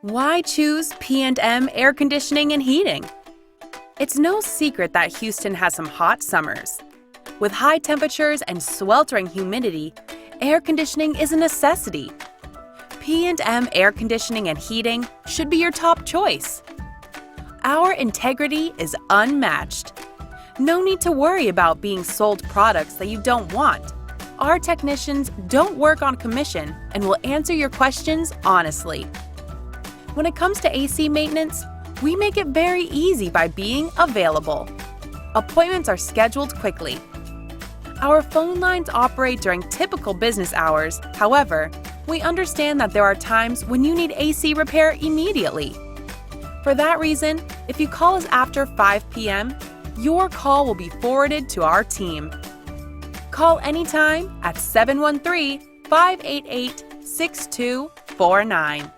Why choose P&M Air Conditioning and Heating? It's no secret that Houston has some hot summers. With high temperatures and sweltering humidity, air conditioning is a necessity. P&M Air Conditioning and Heating should be your top choice. Our integrity is unmatched. No need to worry about being sold products that you don't want. Our technicians don't work on commission and will answer your questions honestly. When it comes to AC maintenance, we make it very easy by being available. Appointments are scheduled quickly. Our phone lines operate during typical business hours. However, we understand that there are times when you need AC repair immediately. For that reason, if you call us after 5 p.m., your call will be forwarded to our team. Call anytime at 713-588-6249.